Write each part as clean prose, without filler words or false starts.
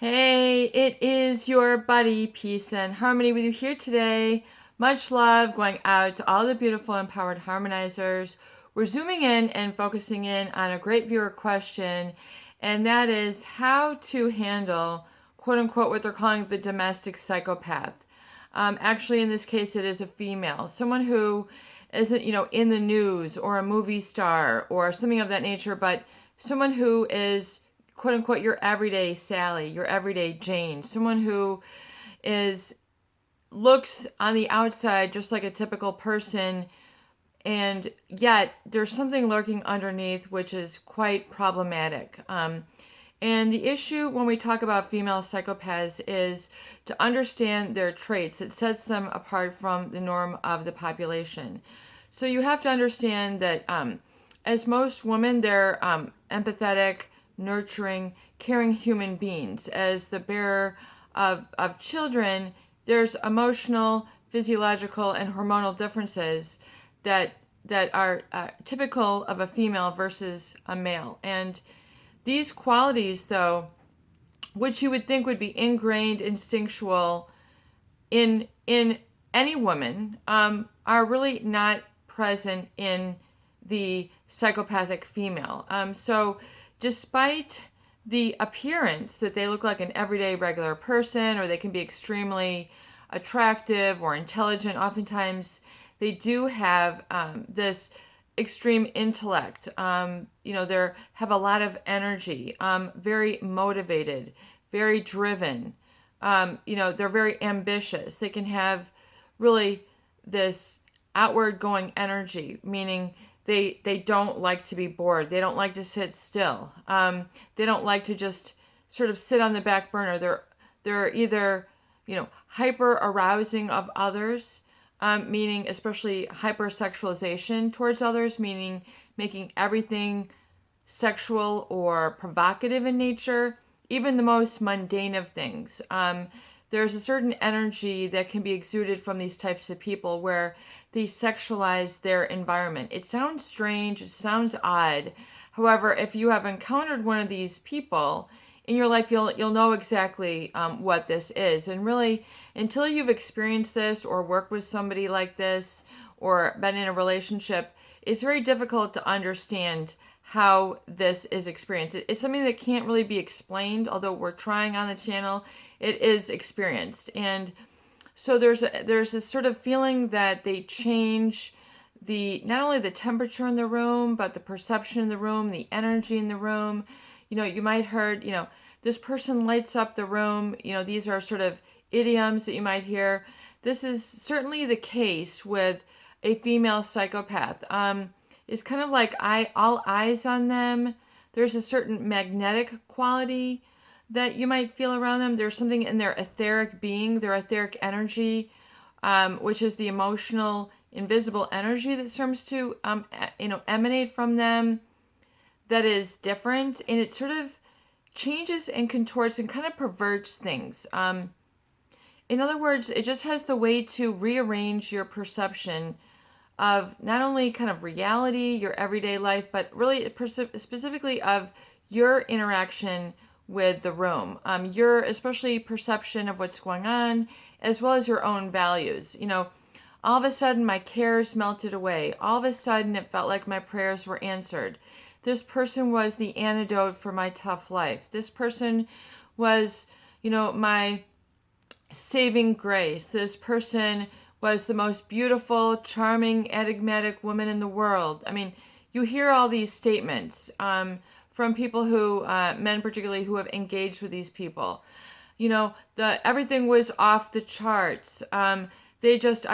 Hey, it is your buddy, Peace and Harmony, with you here today. Much love going out to all the beautiful empowered harmonizers. We're zooming in and focusing in on a great viewer question, and that is how to handle, quote unquote, what they're calling the domestic psychopath. Actually, in this case, it is a female, someone who isn't, in the news or a movie star or something of that nature, but someone who is, quote unquote, your everyday Sally, your everyday Jane, someone who is looks on the outside just like a typical person, and yet there's something lurking underneath which is quite problematic. And the issue when we talk about female psychopaths is to understand their traits that sets them apart from the norm of the population. So you have to understand that as most women, they're empathetic, nurturing, caring human beings. As the bearer of children, there's emotional, physiological, and hormonal differences that are typical of a female versus a male. And these qualities, though, which you would think would be ingrained, instinctual in any woman, are really not present in the psychopathic female. So despite the appearance that they look like an everyday regular person, or they can be extremely attractive or intelligent, oftentimes they do have this extreme intellect. They have a lot of energy, very motivated, very driven. They're very ambitious. They can have really this outward going energy, meaning they don't like to be bored. They don't like to sit still. They don't like to just sort of sit on the back burner. They're either hyper arousing of others, meaning especially hypersexualization towards others, meaning making everything sexual or provocative in nature, even the most mundane of things. There's a certain energy that can be exuded from these types of people where they sexualize their environment. It sounds strange, it sounds odd. However, if you have encountered one of these people in your life, you'll know exactly what this is. And really, until you've experienced this or worked with somebody like this or been in a relationship, it's very difficult to understand how this is experienced. It's something that can't really be explained, although we're trying on the channel. It is experienced. And so there's this sort of feeling that they change not only the temperature in the room, but the perception in the room, the energy in the room. You might heard, this person lights up the room. These are sort of idioms that you might hear. This is certainly the case with a female psychopath. It's kind of like all eyes on them. There's a certain magnetic quality that you might feel around them. There's something in their etheric being, their etheric energy, which is the emotional, invisible energy that seems to, emanate from them, that is different, and it sort of changes and contorts and kind of perverts things. In other words, it just has the way to rearrange your perception of not only kind of reality, your everyday life, but really specifically of your interaction with the room, your especially perception of what's going on, as well as your own values. All of a sudden my cares melted away. All of a sudden it felt like my prayers were answered. This person was the antidote for my tough life. This person was, my saving grace. This person was the most beautiful, charming, enigmatic woman in the world. I mean, you hear all these statements from people who, men particularly, who have engaged with these people. Everything was off the charts. I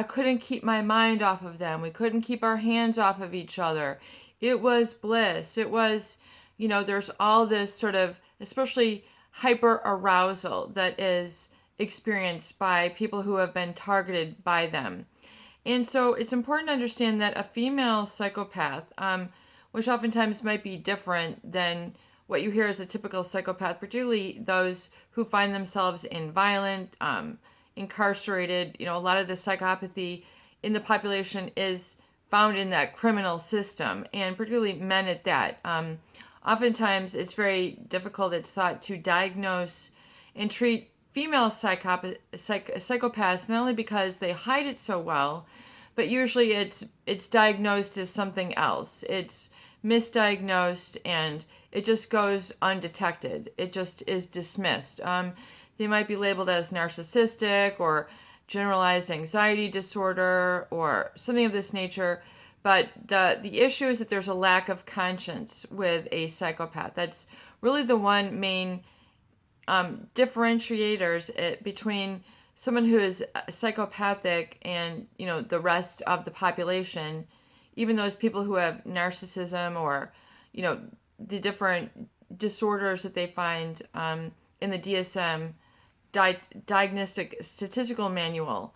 couldn't keep my mind off of them. We couldn't keep our hands off of each other. It was bliss. It was, there's all this sort of, especially hyper arousal that is experienced by people who have been targeted by them. And so it's important to understand that a female psychopath, which oftentimes might be different than what you hear as a typical psychopath, particularly those who find themselves in violent, incarcerated, a lot of the psychopathy in the population is found in that criminal system, and particularly men at that. Oftentimes it's very difficult, it's thought, to diagnose and treat female psychopaths not only because they hide it so well, but usually it's diagnosed as something else. It's misdiagnosed and it just goes undetected. It just is dismissed. They might be labeled as narcissistic or generalized anxiety disorder or something of this nature. But the issue is that there's a lack of conscience with a psychopath. That's really the one main differentiators between someone who is psychopathic and the rest of the population, even those people who have narcissism or the different disorders that they find in the DSM diagnostic statistical manual.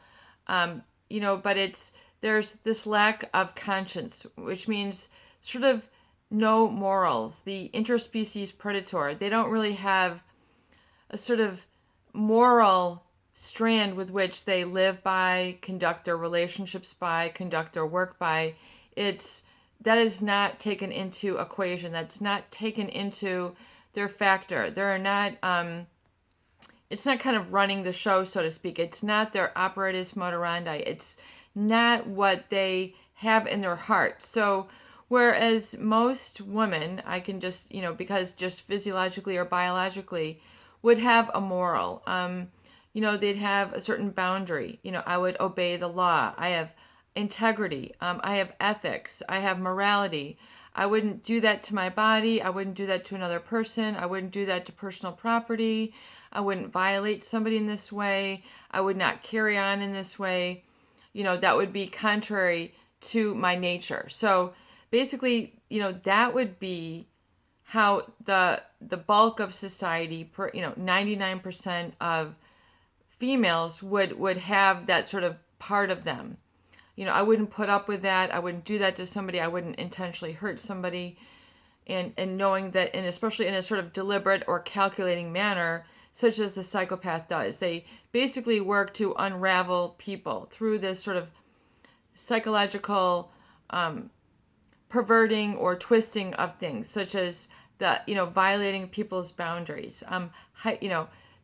But there's this lack of conscience, which means sort of no morals. The interspecies predator, they don't really have a sort of moral strand with which they live by, conduct their relationships by, conduct their work by. That is not taken into equation. That's not taken into their factor. They're not, it's not kind of running the show, so to speak. It's not their operatus moderandi. It's not what they have in their heart. So whereas most women, I can just, because just physiologically or biologically, would have a moral. They'd have a certain boundary. I would obey the law. I have integrity. I have ethics. I have morality. I wouldn't do that to my body. I wouldn't do that to another person. I wouldn't do that to personal property. I wouldn't violate somebody in this way. I would not carry on in this way. That would be contrary to my nature. So basically, that would be how the bulk of society, 99% of females would have that sort of part of them. I wouldn't put up with that. I wouldn't do that to somebody. I wouldn't intentionally hurt somebody. And knowing that, and especially in a sort of deliberate or calculating manner, such as the psychopath does. They basically work to unravel people through this sort of psychological perverting or twisting of things, such as violating people's boundaries.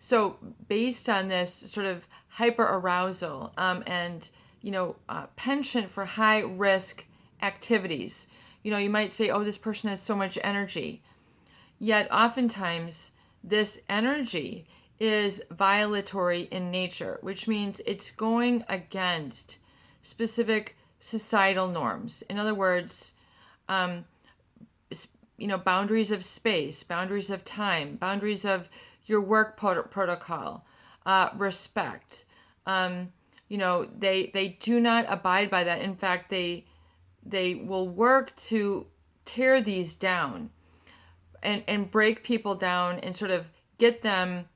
So based on this sort of hyper arousal and penchant for high risk activities, you might say, oh, this person has so much energy. Yet oftentimes this energy is violatory in nature, which means it's going against specific societal norms. In other words, boundaries of space, boundaries of time, boundaries of your work protocol, respect. They do not abide by that. In fact, they will work to tear these down and break people down and sort of get them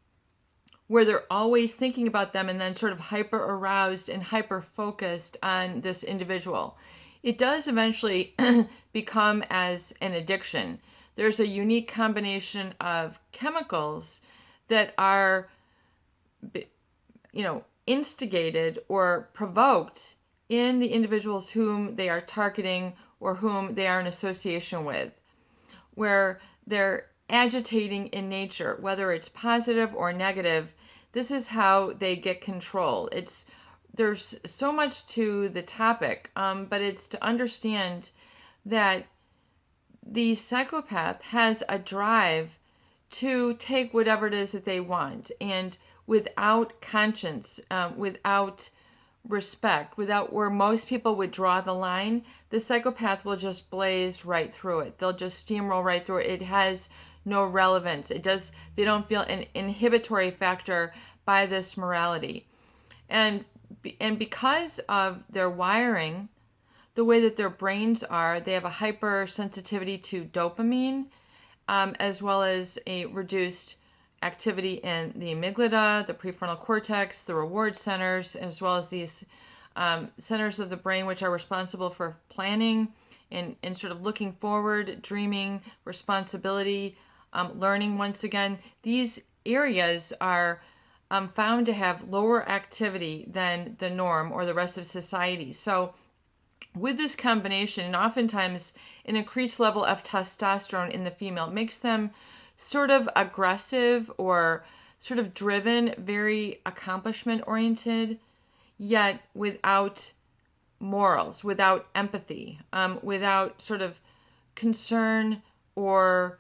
where they're always thinking about them and then sort of hyper aroused and hyper focused on this individual. It does eventually become as an addiction. There's a unique combination of chemicals that are, instigated or provoked in the individuals whom they are targeting or whom they are in association with, where they're agitating in nature, whether it's positive or negative. This is how they get control. There's so much to the topic, but it's to understand that the psychopath has a drive to take whatever it is that they want, and without conscience, without respect, without where most people would draw the line, the psychopath will just blaze right through it. They'll just steamroll right through it. It has no relevance. They don't feel an inhibitory factor by this morality. And because of their wiring, the way that their brains are, they have a hypersensitivity to dopamine, as well as a reduced activity in the amygdala, the prefrontal cortex, the reward centers, as well as these centers of the brain which are responsible for planning and sort of looking forward, dreaming, responsibility, learning once again. These areas are found to have lower activity than the norm or the rest of society. So with this combination, and oftentimes an increased level of testosterone in the female, makes them sort of aggressive or sort of driven, very accomplishment oriented, yet without morals, without empathy, without sort of concern or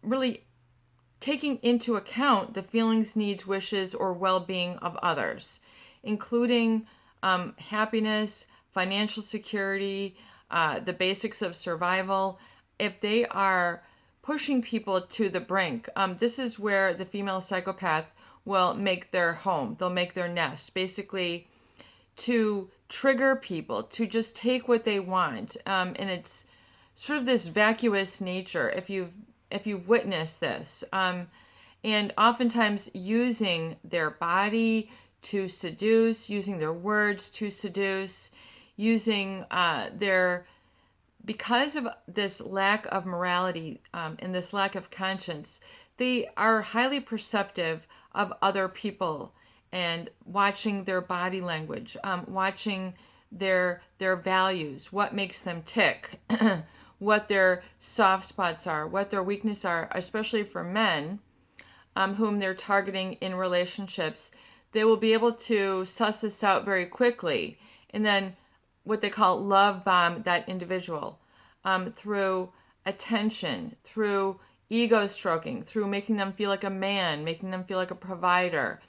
really taking into account the feelings, needs, wishes, or well-being of others, including happiness, financial security, the basics of survival. If they are pushing people to the brink, this is where the female psychopath will make their home. They'll make their nest, basically to trigger people to just take what they want. And it's sort of this vacuous nature, if you've witnessed this, and oftentimes using their body to seduce, using their words to seduce, using because of this lack of morality and this lack of conscience, they are highly perceptive of other people and watching their body language, watching their values, what makes them tick, what their soft spots are, what their weaknesses are, especially for men whom they're targeting in relationships. They will be able to suss this out very quickly and then what they call love bomb that individual through attention, through ego stroking, through making them feel like a man, making them feel like a provider,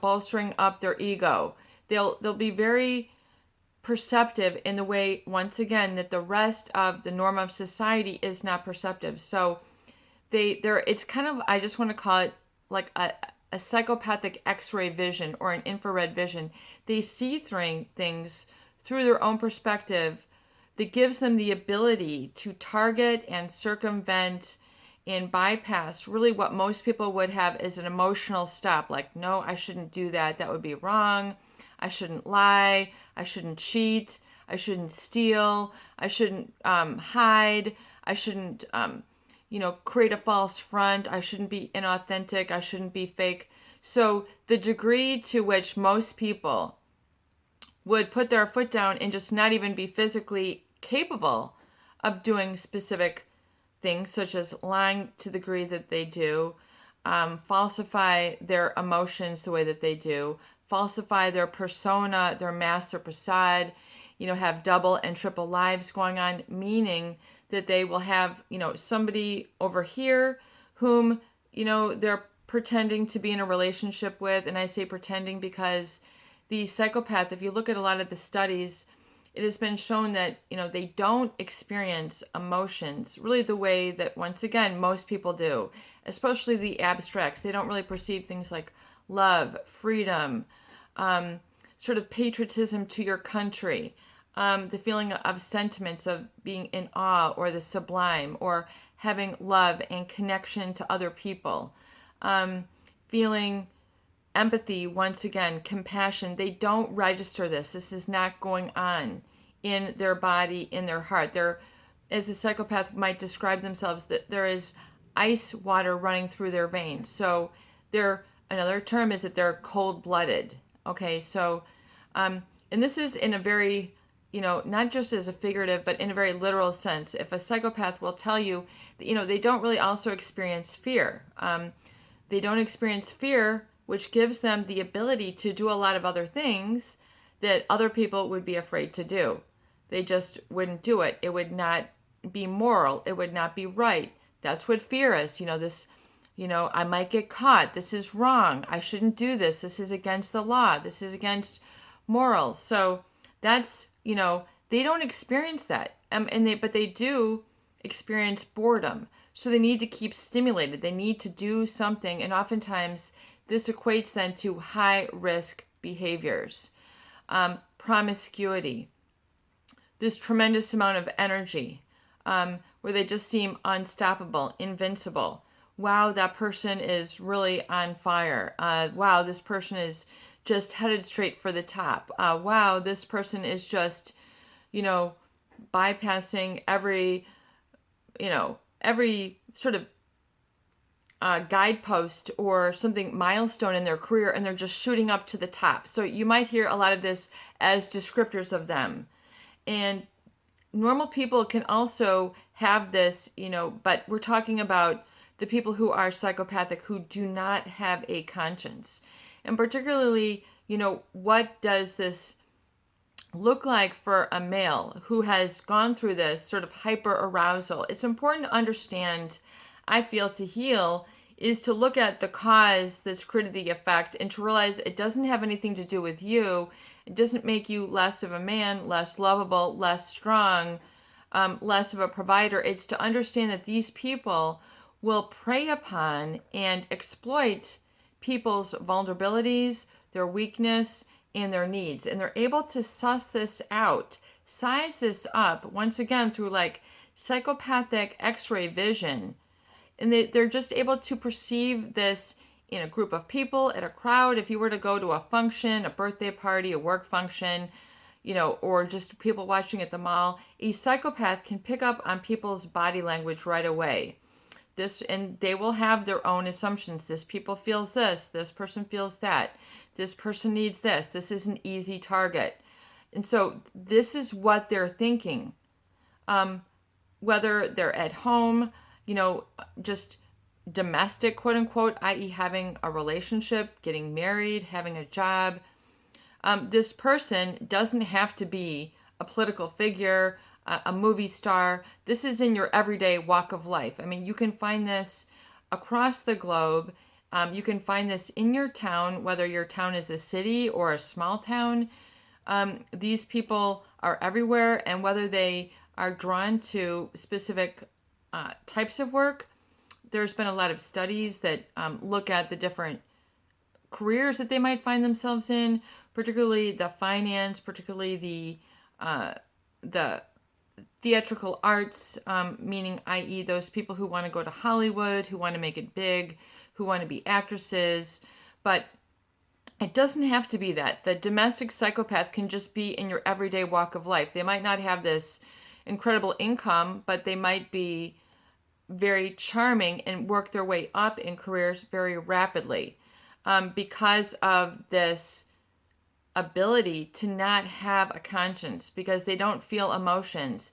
bolstering up their ego. They'll be very perceptive in the way, once again, that the rest of the norm of society is not perceptive. So it's kind of, I just want to call it like a psychopathic X-ray vision or an infrared vision. They see things through their own perspective that gives them the ability to target and circumvent and bypass really what most people would have as an emotional stop. Like, no, I shouldn't do that. That would be wrong. I shouldn't lie. I shouldn't cheat. I shouldn't steal. I shouldn't hide. I shouldn't, create a false front. I shouldn't be inauthentic. I shouldn't be fake. So the degree to which most people would put their foot down and just not even be physically capable of doing specific things, such as lying to the degree that they do, falsify their emotions the way that they do, falsify their persona, their mask, their facade, have double and triple lives going on, meaning that they will have, somebody over here whom, they're pretending to be in a relationship with. And I say pretending because the psychopath, if you look at a lot of the studies, it has been shown that, they don't experience emotions really the way that, once again, most people do, especially the abstracts. They don't really perceive things like love, freedom, sort of patriotism to your country, the feeling of sentiments of being in awe or the sublime, or having love and connection to other people, feeling empathy, once again, compassion. They don't register this. This is not going on in their body, in their heart. They're, as a psychopath might describe themselves, that there is ice water running through their veins. So another term is that they're cold-blooded. Okay, so, and this is in a very, not just as a figurative, but in a very literal sense. If a psychopath will tell you, that, they don't really also experience fear. They don't experience fear, which gives them the ability to do a lot of other things that other people would be afraid to do. They just wouldn't do it. It would not be moral. It would not be right. That's what fear is. I might get caught. This is wrong. I shouldn't do this. This is against the law. This is against morals. So that's, they don't experience that. But they do experience boredom. So they need to keep stimulated. They need to do something. And oftentimes this equates then to high risk behaviors, promiscuity, this tremendous amount of energy, where they just seem unstoppable, invincible. Wow, that person is really on fire. Wow, this person is just headed straight for the top. Wow, this person is just, bypassing every sort of guidepost or something milestone in their career, and they're just shooting up to the top. So you might hear a lot of this as descriptors of them. And normal people can also have this, but we're talking about the people who are psychopathic, who do not have a conscience. And particularly, what does this look like for a male who has gone through this sort of hyper arousal? It's important to understand, I feel, to heal, is to look at the cause that's created the effect and to realize it doesn't have anything to do with you. It doesn't make you less of a man, less lovable, less strong, less of a provider. It's to understand that these people will prey upon and exploit people's vulnerabilities, their weakness, and their needs. And they're able to suss this out, size this up, once again, through like psychopathic x-ray vision. And they're just able to perceive this in a group of people, at a crowd. If you were to go to a function, a birthday party, a work function, or just people watching at the mall, a psychopath can pick up on people's body language right away. And they will have their own assumptions. This people feels this person feels that, this person needs this is an easy target. And so this is what they're thinking. Whether they're at home, just domestic, quote unquote, i.e. having a relationship, getting married, having a job. This person doesn't have to be a political figure, a movie star. This is in your everyday walk of life. I mean, you can find this across the globe. You can find this in your town, whether your town is a city or a small town. These people are everywhere, and whether they are drawn to specific types of work, there's been a lot of studies that look at the different careers that they might find themselves in, particularly the finance, particularly the theatrical arts, meaning i.e. those people who want to go to Hollywood, who want to make it big, who want to be actresses. But it doesn't have to be that. The domestic psychopath can just be in your everyday walk of life. They might not have this incredible income, but they might be very charming and work their way up in careers very rapidly because of this ability to not have a conscience, because they don't feel emotions.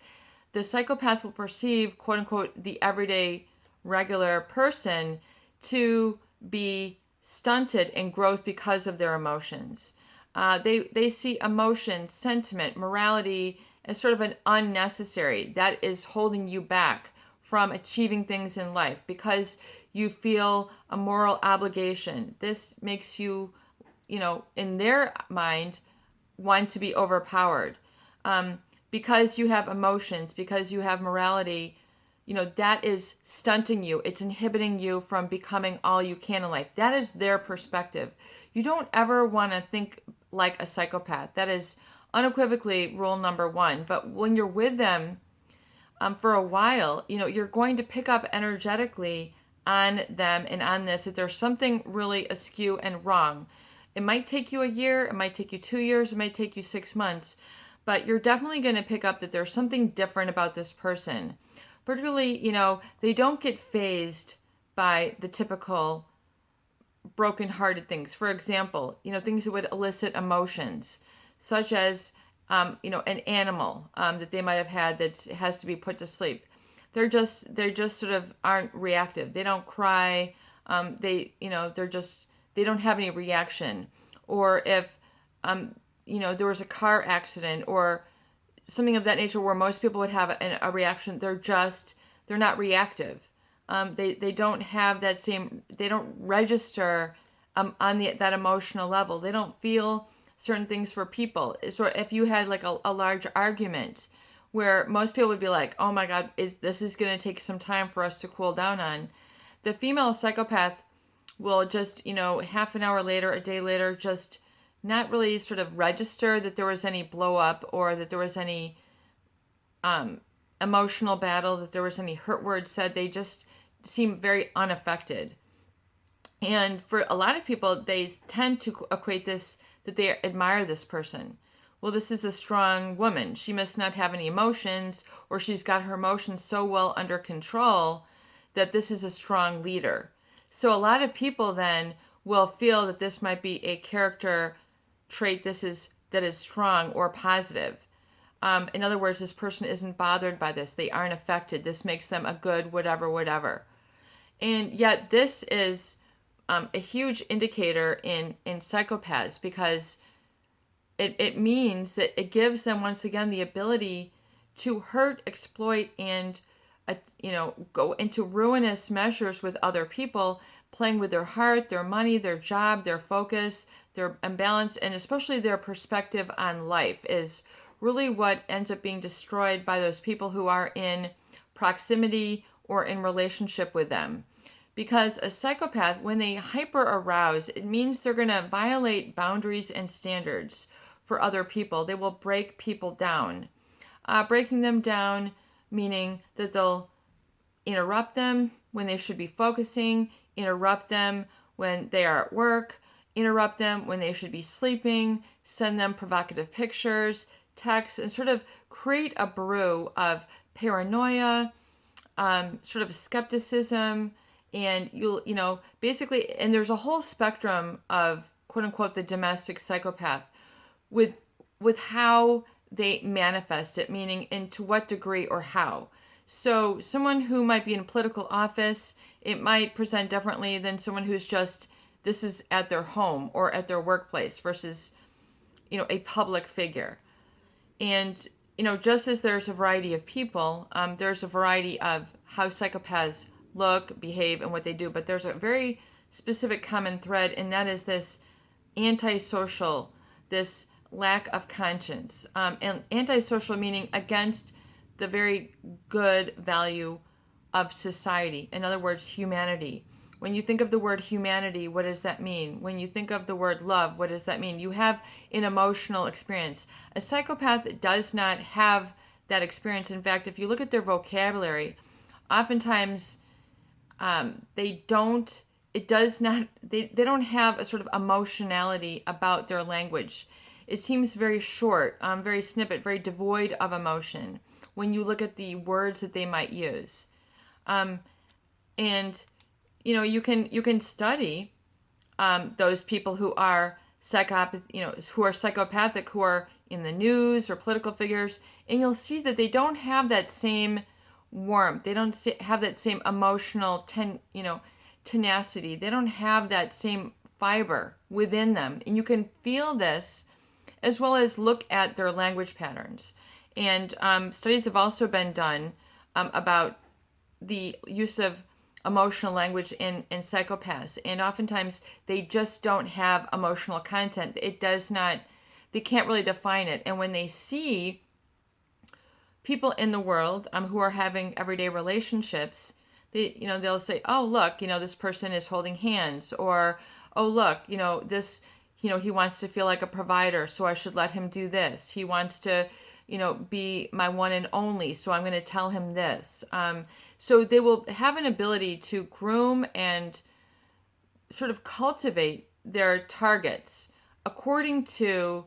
The psychopath will perceive, quote unquote, the everyday regular person to be stunted in growth because of their emotions. They see emotion, sentiment, morality as sort of an unnecessary. That is holding you back from achieving things in life because you feel a moral obligation. This makes you, in their mind, want to be overpowered. Because you have emotions, because you have morality, that is stunting you. It's inhibiting you from becoming all you can in life. That is their perspective. You don't ever want to think like a psychopath. That is unequivocally rule number one. But when you're with them for a while, you're going to pick up energetically on them and on this, that there's something really askew and wrong. It might take you a year, it might take you 2 years, it might take you 6 months, but you're definitely going to pick up that there's something different about this person. Particularly, they don't get fazed by the typical broken-hearted things. For example, things that would elicit emotions, such as, an animal that they might have had that has to be put to sleep. They're just sort of aren't reactive. They don't cry. They don't have any reaction. Or if, there was a car accident or something of that nature where most people would have a reaction, they're not reactive. They don't have that same, they don't register on that emotional level. They don't feel certain things for people. So if you had like a large argument where most people would be like, oh my God, this is going to take some time for us to cool down on. The female psychopath will just, half an hour later, a day later, just not really sort of register that there was any blow up or that there was any emotional battle, that there was any hurt words said. They just seem very unaffected. And for a lot of people, they tend to equate this, that they admire this person. Well, this is a strong woman. She must not have any emotions, or she's got her emotions so well under control that this is a strong leader. So a lot of people then will feel that this might be a character trait that is strong or positive. In other words, this person isn't bothered by this. They aren't affected. This makes them a good whatever. And yet this is a huge indicator in psychopaths, because it means that it gives them, once again, the ability to hurt, exploit, and go into ruinous measures with other people, playing with their heart, their money, their job, their focus, their imbalance, and especially their perspective on life is really what ends up being destroyed by those people who are in proximity or in relationship with them. Because a psychopath, when they hyper arouse, it means they're going to violate boundaries and standards for other people. They will break people down. Breaking them down meaning that they'll interrupt them when they should be focusing, interrupt them when they are at work, interrupt them when they should be sleeping, send them provocative pictures, texts, and sort of create a brew of paranoia, sort of skepticism, and basically, and there's a whole spectrum of quote unquote the domestic psychopath with how they manifest it, meaning in to what degree or how. So someone who might be in political office, it might present differently than someone who's just, this is at their home or at their workplace versus, a public figure. And, just as there's a variety of people, there's a variety of how psychopaths look, behave, and what they do. But there's a very specific common thread, and that is this antisocial, this lack of conscience. And antisocial meaning against the very good value of society. In other words, humanity. When you think of the word humanity, what does that mean? When you think of the word love, what does that mean? You have an emotional experience. A psychopath does not have that experience. In fact, if you look at their vocabulary, oftentimes they don't have a sort of emotionality about their language. It seems very short, very snippet, very devoid of emotion when you look at the words that they might use. And you can study those people who are psychopathic, who are in the news or political figures, and you'll see that they don't have that same warmth. They don't have that same emotional tenacity. They don't have that same fiber within them, and you can feel this as well as look at their language patterns. And studies have also been done about the use of emotional language in psychopaths, and oftentimes they just don't have emotional content. They can't really define it. And when they see people in the world who are having everyday relationships, they'll say, oh, look, this person is holding hands, or, oh, look, this, he wants to feel like a provider, so I should let him do this. He wants to, be my one and only, so I'm going to tell him this. So they will have an ability to groom and sort of cultivate their targets according to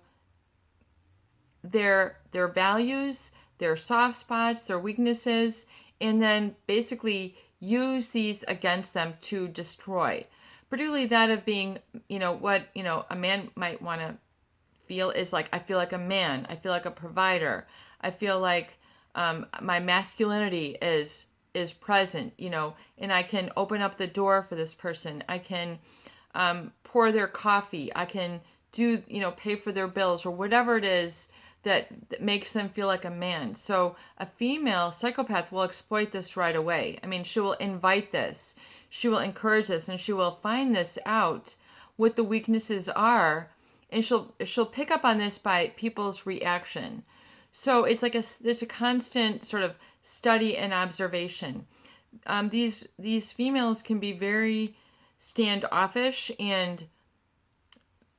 their values, their soft spots, their weaknesses, and then basically use these against them to destroy. Particularly that of being, what, a man might want to feel is like, I feel like a man, I feel like a provider, I feel like my masculinity is present, and I can open up the door for this person. I can pour their coffee. I can do, pay for their bills, or whatever it is that makes them feel like a man. So a female psychopath will exploit this right away. I mean, she will invite this. She will encourage this, and she will find this out, what the weaknesses are, and she'll pick up on this by people's reaction. So it's like there's a constant sort of study and observation. These females can be very standoffish and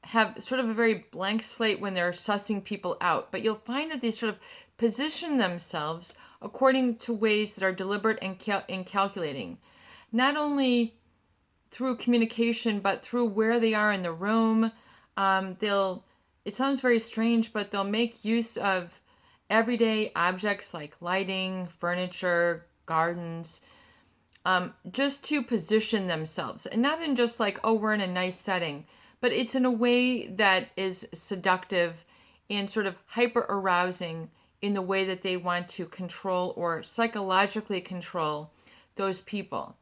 have sort of a very blank slate when they're sussing people out. But you'll find that they sort of position themselves according to ways that are deliberate and calculating. Not only through communication, but through where they are in the room. It sounds very strange, but they'll make use of everyday objects like lighting, furniture, gardens, just to position themselves. And not in just like, oh, we're in a nice setting, but it's in a way that is seductive and sort of hyper arousing in the way that they want to control or psychologically control those people.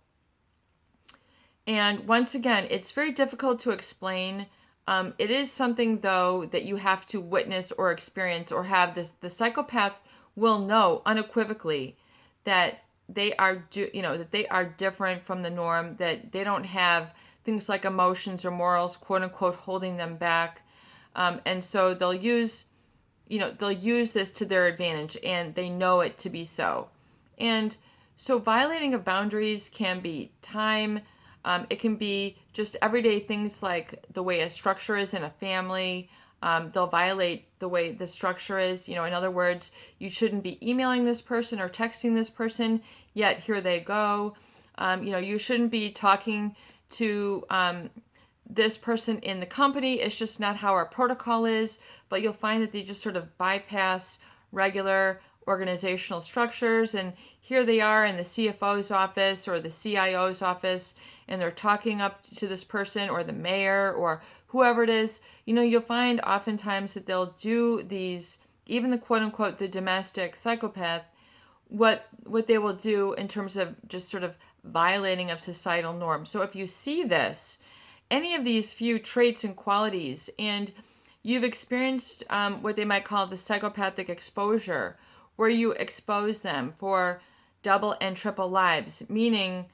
And once again, it's very difficult to explain. It is something, though, that you have to witness or experience or have this. The psychopath will know unequivocally that they are, that they are different from the norm, that they don't have things like emotions or morals, quote unquote, holding them back. And so they'll use this to their advantage, and they know it to be so. And so violating of boundaries can be time. It can be just everyday things like the way a structure is in a family. They'll violate the way the structure is. In other words, you shouldn't be emailing this person or texting this person, yet here they go. You shouldn't be talking to this person in the company. It's just not how our protocol is. But you'll find that they just sort of bypass regular organizational structures, and here they are in the CFO's office or the CIO's office, and they're talking up to this person or the mayor or whoever it is. You'll find oftentimes that they'll do these, even the quote unquote the domestic psychopath, what they will do in terms of just sort of violating of societal norms. So if you see this, any of these few traits and qualities, and you've experienced what they might call the psychopathic exposure, where you expose them for double and triple lives, meaning,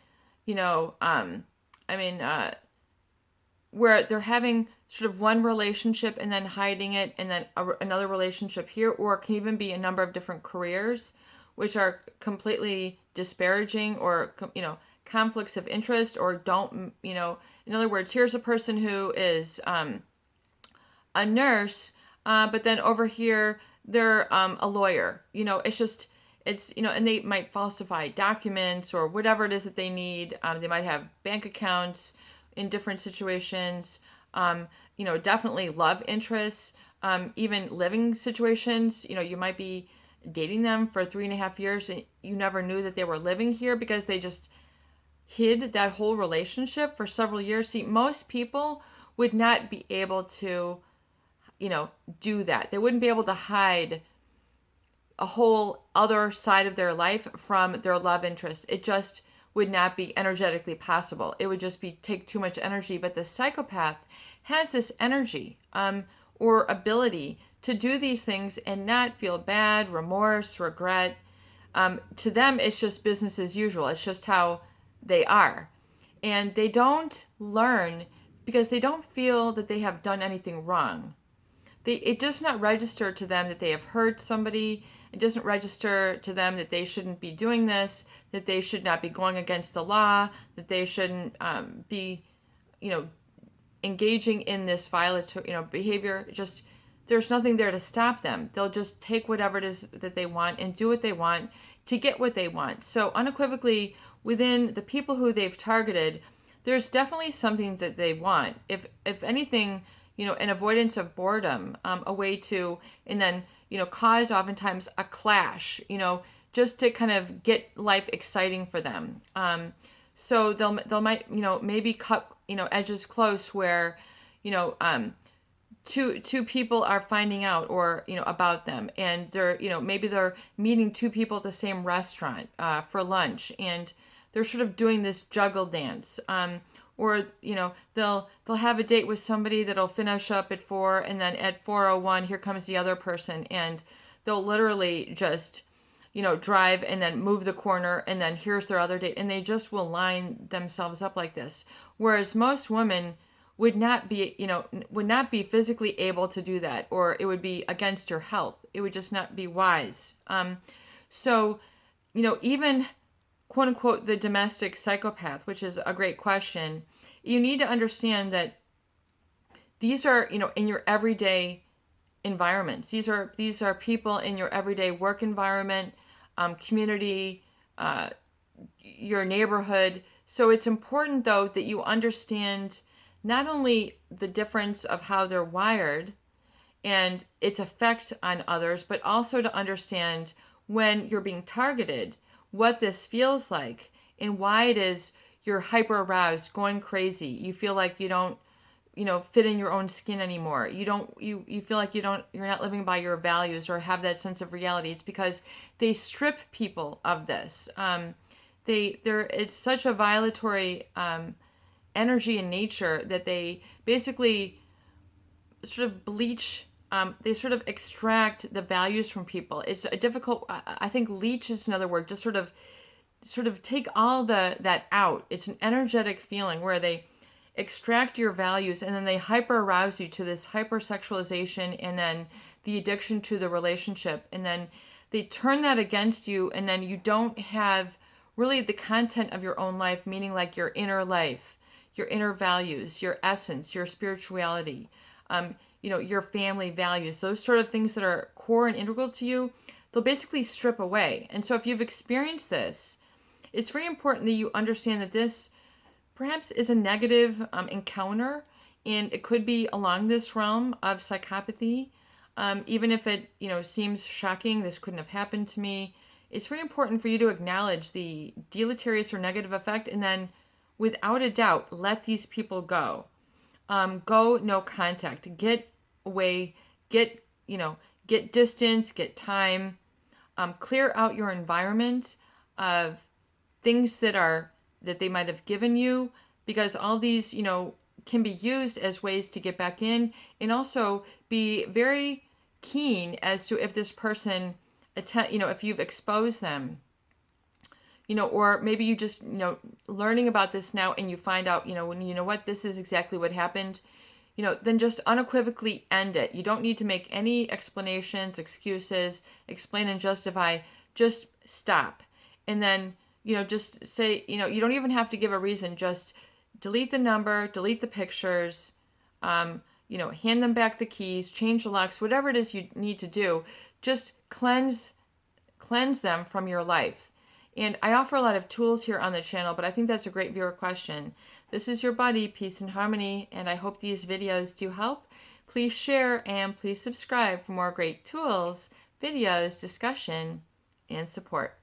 where they're having sort of one relationship and then hiding it, and then another relationship here, or it can even be a number of different careers, which are completely disparaging, or, conflicts of interest, or don't, in other words, here's a person who is a nurse, but then over here, they're a lawyer. And they might falsify documents or whatever it is that they need. They might have bank accounts in different situations, definitely love interests, even living situations. You might be dating them for 3.5 years and you never knew that they were living here because they just hid that whole relationship for several years. See, most people would not be able to, do that. They wouldn't be able to hide a whole other side of their life from their love interest. It just would not be energetically possible. It would just take too much energy. But the psychopath has this energy or ability to do these things and not feel bad, remorse, regret. To them, it's just business as usual. It's just how they are. And they don't learn because they don't feel that they have done anything wrong. It does not register to them that they have hurt somebody. It doesn't register to them that they shouldn't be doing this, that they should not be going against the law, that they shouldn't be, engaging in this violatory, behavior. Just, there's nothing there to stop them. They'll just take whatever it is that they want and do what they want to get what they want. So unequivocally, within the people who they've targeted, there's definitely something that they want. If anything, an avoidance of boredom, a way to, and then, cause oftentimes a clash, just to kind of get life exciting for them. So they'll might, maybe cut, edges close where, two people are finding out or, about them, and they're, maybe they're meeting two people at the same restaurant, for lunch, and they're sort of doing this juggle dance. Or, they'll have a date with somebody that'll finish up at 4, and then at 4:01, here comes the other person, and they'll literally just, drive and then move the corner, and then here's their other date, and they just will line themselves up like this. Whereas most women would not be physically able to do that, or it would be against your health. It would just not be wise. So, even quote unquote the domestic psychopath, which is a great question, you need to understand that these are, in your everyday environments. These are people in your everyday work environment, community, your neighborhood. So it's important, though, that you understand not only the difference of how they're wired and its effect on others, but also to understand when you're being targeted, what this feels like, and why it is you're hyper aroused, going crazy. You feel like you don't, fit in your own skin anymore. You feel like you're not living by your values or have that sense of reality. It's because they strip people of this. It's such a violatory energy in nature that they basically sort of bleach. They sort of extract the values from people. It's a difficult. I think leech is another word. Just sort of take all that out. It's an energetic feeling where they extract your values and then they hyper arouse you to this hypersexualization and then the addiction to the relationship, and then they turn that against you, and then you don't have really the content of your own life, meaning like your inner life, your inner values, your essence, your spirituality, your family values, those sort of things that are core and integral to you, they'll basically strip away. And so if you've experienced this, it's very important that you understand that this perhaps is a negative encounter, and it could be along this realm of psychopathy. Even if it, seems shocking, this couldn't have happened to me. It's very important for you to acknowledge the deleterious or negative effect, and then, without a doubt, let these people go. Go no contact. Get away. Get distance. Get time. Clear out your environment of things that they might have given you, because all these, can be used as ways to get back in, and also be very keen as to if this person if you've exposed them, or maybe you just, learning about this now and you find out, when what, this is exactly what happened, then just unequivocally end it. You don't need to make any explanations, excuses, explain and justify. Just stop. And then, just say, you don't even have to give a reason. Just delete the number, delete the pictures, hand them back the keys, change the locks, whatever it is you need to do. Just cleanse them from your life. And I offer a lot of tools here on the channel, but I think that's a great viewer question. This is your buddy, Peace and Harmony, and I hope these videos do help. Please share and please subscribe for more great tools, videos, discussion, and support.